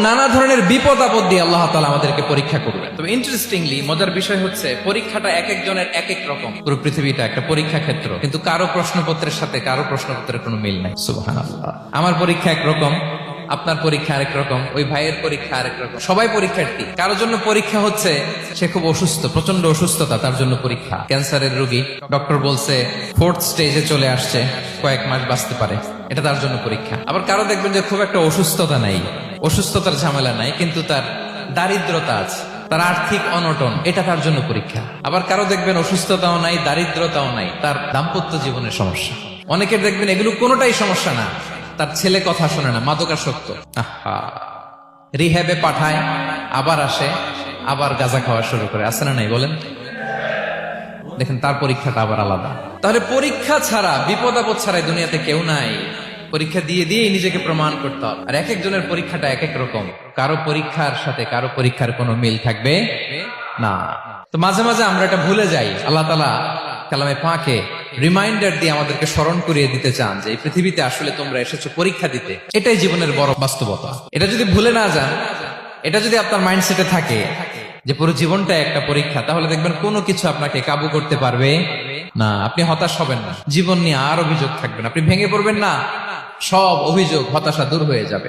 নানা ধরনের বিপদ আপদ দিয়ে আল্লাহ তাআলা আমাদেরকে পরীক্ষা করবেন। তবে ইন্টারেস্টিংলি মজার বিষয় হচ্ছে পরীক্ষাটা এক একজনের এক এক রকম। পুরো পৃথিবীটা একটা পরীক্ষা ক্ষেত্র, কিন্তু কারো প্রশ্নপত্রের সাথে কারো প্রশ্নপত্রের কোনো মিল নাই। সুবহানাল্লাহ। আমার পরীক্ষা একরকম, আপনার পরীক্ষা আরেক রকম, ওই ভাইয়ের পরীক্ষা আরেক রকম। সবাই পরীক্ষার্থী। কারোর জন্য পরীক্ষা হচ্ছে সে খুব অসুস্থ, প্রচন্ড অসুস্থতা, তার জন্য পরীক্ষা। ক্যান্সারের রোগী, ডক্টর বলছে 4th স্টেজে চলে আসছে, কয়েক মাস বাঁচতে পারে, এটা তার জন্য পরীক্ষা। আবার কারো দেখবেন যে খুব একটা অসুস্থতা নাই, অসুস্থতার ঝামেলা নাই, কিন্তু তার দারিদ্রতা আছে, তার আর্থিক অনটন, এটা তার জন্য পরীক্ষা। আবার কারো দেখবেন অসুস্থতাও নাই, দারিদ্রতাও নাই, তার দাম্পত্য জীবনের সমস্যা। অনেকের দেখবেন এগুলো কোনোটাই সমস্যা না, তার ছেলে কথা শোনে না, মাদকাসক্ত, আহা, রিহ্যাবে পাঠায়, আবার আসে, আবার গাঁজা খাওয়া শুরু করে। আছে না নাই বলেন? দেখেন তার পরীক্ষাটা আবার আলাদা। তাহলে পরীক্ষা ছাড়া, বিপদ আপদ ছাড়াই দুনিয়াতে কেউ নাই। পরীক্ষা দিয়ে দিয়েই নিজেকে প্রমাণ করতে হবে। আর এক একজনের পরীক্ষাটা এক এক রকম, কারো পরীক্ষার সাথে কারো পরীক্ষার কোনো মিল থাকবে না। তো মাঝে মাঝে আমরা এটা ভুলে যাই। আল্লাহ তাআলা কালামে পাকে রিমাইন্ডার দিয়ে আমাদেরকে স্মরণ করিয়ে দিতে চান যে এই পৃথিবীতে আসলে তোমরা এসেছো পরীক্ষা দিতে। এটাই জীবনের বড় বাস্তবতা। এটা যদি ভুলে না যান, এটা যদি আপনার মাইন্ডসেটে থাকে যে পুরো জীবনটা একটা পরীক্ষা, তাহলে দেখবেন কোনো কিছু আপনাকে কাবু করতে পারবে না। আপনি হতাশ হবেন না, জীবন নিয়ে আর অভিযোগ থাকবে না, আপনি ভেঙে পড়বেন না, সব অভিযোগ হতাশা দূর হয়ে যাবে।